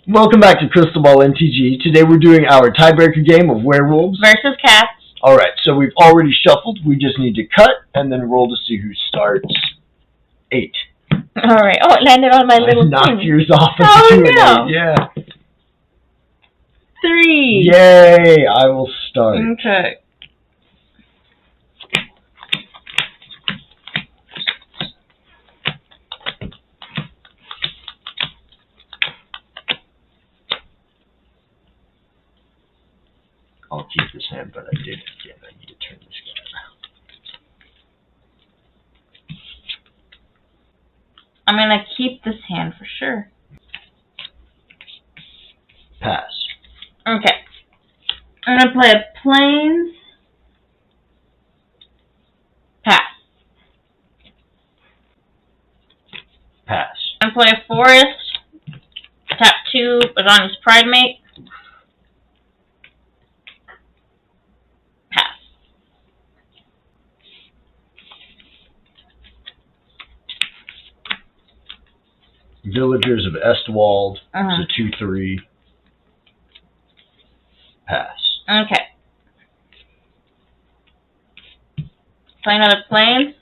Welcome back to Crystal Ball MTG. Today we're doing our tiebreaker game of Werewolves versus Cats. Alright, so we've already shuffled. We just need to cut and then roll to see who starts. 8. Alright. Oh, it landed on my little knocked thing. yours off. Oh, no. 8. Yeah. 3. Yay! I will start. Okay. I'll keep this hand, but I did again. I need to turn this guy around. I'm gonna keep this hand for sure. Pass. Okay. I'm gonna play a Plains. Pass. Pass. I'm gonna play a Forest. Tap 2, Azani's Pridemate. Pass. Villagers of Estwald. Uh-huh. It's a 2/3. Pass. Okay. Play another Plains.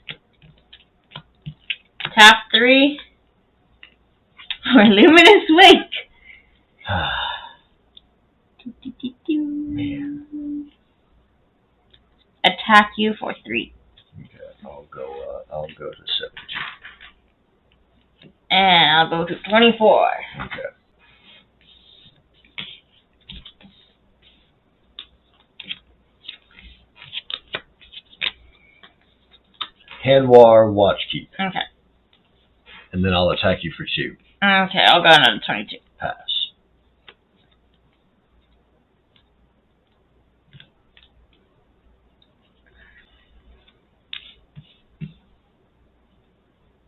Tap 3 for Luminous Wake. Man. Attack you for 3. Okay, I'll go to 72. And I'll go to 24. Okay. Handwar, Watchkeep. Okay. And then I'll attack you for 2. Okay, I'll go another 22. Pass.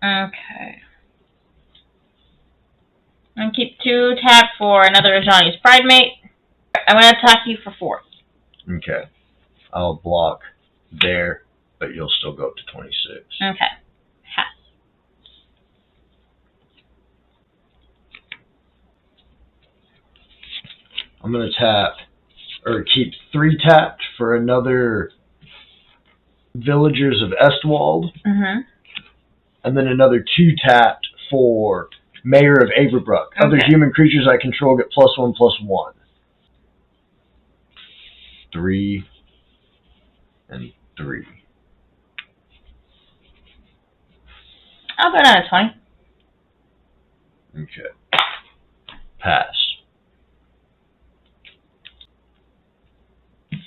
Okay. I'm going to keep 2, tap for another Ajani's Pridemate. I'm going to attack you for 4. Okay. I'll block there, but you'll still go up to 26. Okay. Pass. I'm going to tap, or keep 3 tapped for another Villagers of Estwald, Mm-hmm. and then another 2 tapped for Mayor of Averbrook. Okay. Other human creatures I control get +1/+1. 3 and 3. I'll go down to 20. Okay. Pass. I'm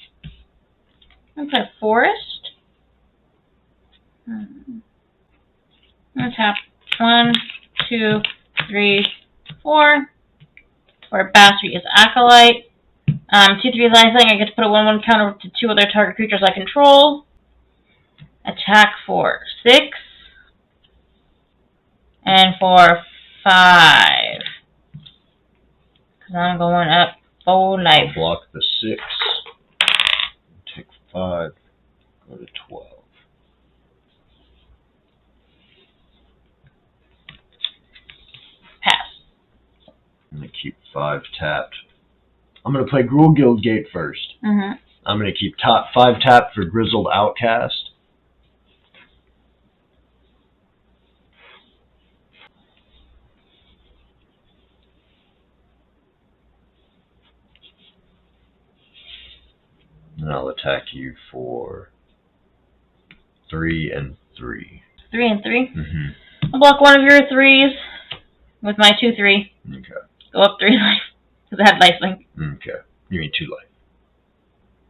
going to play Forest. I'm going to tap 1, 2, 3, 4. For Basri is Acolyte. 2/3 lifelink. I get to put a 1/1 counter to 2 other target creatures I control. Attack for 6. And for 5. Because I'm going up full life. I'll block the 6. Take 5. Go to 12. Pass. I'm going to keep 5 tapped. I'm going to play Gruul Guildgate first. Mm-hmm. I'm going to keep 5 tapped for Grizzled Outcast. And I'll attack you for 3 and 3. 3 and 3. Mm-hmm. I'll block one of your 3s with my 2/3. Okay. Go up 3 life. Because I had lifelink. Okay. You mean 2 life.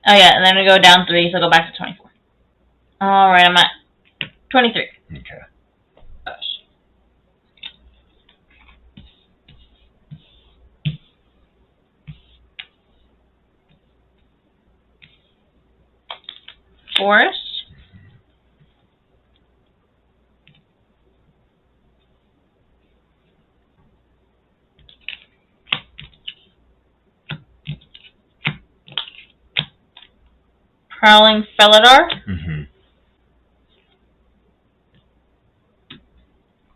Oh yeah, and then we go down 3, so I'll go back to 24. Alright, I'm at 23. Okay. Pass. Forest. Prowling Felidar. Mm-hmm.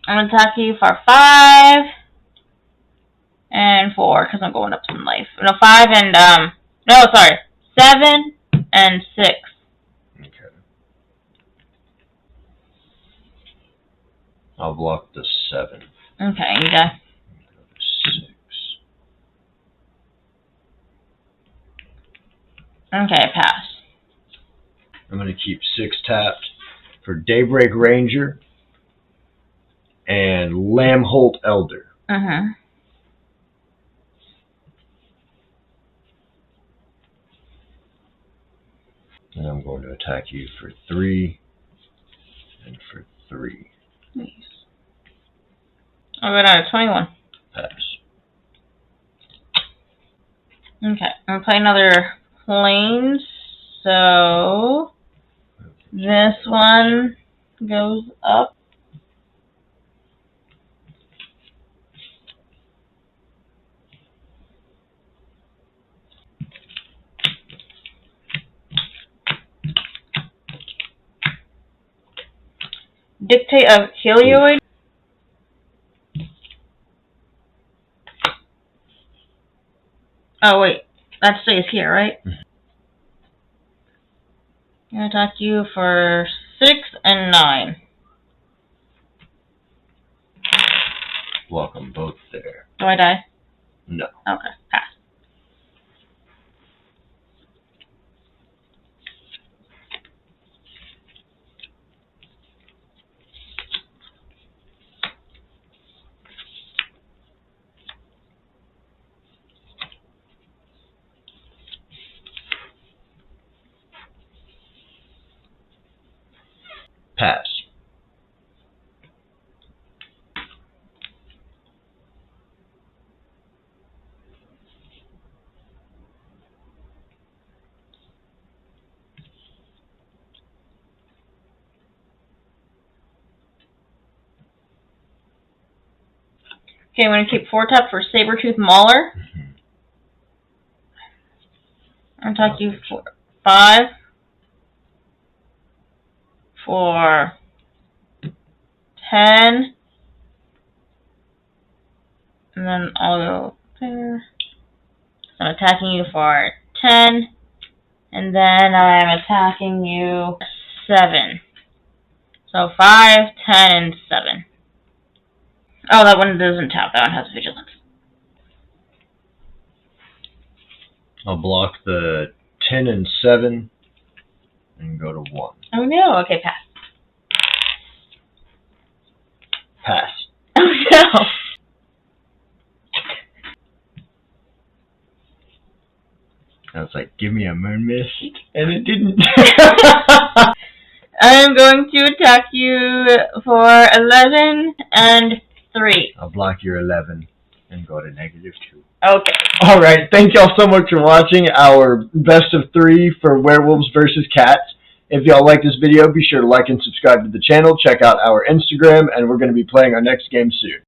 I'm going to attack you for 5. And 4, because I'm going up some life. No, 5 and, no, sorry. 7 and 6. Okay. I'll block the 7. Okay, you got 6. Okay, pass. I'm going to keep 6 tapped for Daybreak Ranger and Lambholt Elder. Mm-hmm. And I'm going to attack you for 3 and for 3. Nice. I'll go down to 21. Pass. Okay, I'm gonna play another planes. So this one goes up. Dictate of Helioid. Oh wait, that stays here, right? I'm gonna attack you for 6 and 9. Block them both there. Do I die? No. Okay, pass. Pass. Okay, I'm gonna keep 4 tap for Sabertooth Mauler. I'll attack you for 5 for 10. And then I'll go there. So I'm attacking you for 10. And then I'm attacking you 7. So 5, 10, and 7. Oh, that one doesn't tap. That one has vigilance. I'll block the 10 and 7 and go to 1. Oh no. Okay, pass. Pass. Oh no. I was like, give me a moon mist, and it didn't. I'm going to attack you for 11 and 3. I'll block your 11 and go to -2. Okay. Alright, thank y'all so much for watching our best of 3 for Werewolves versus Cats. If y'all like this video, be sure to like and subscribe to the channel. Check out our Instagram, and we're going to be playing our next game soon.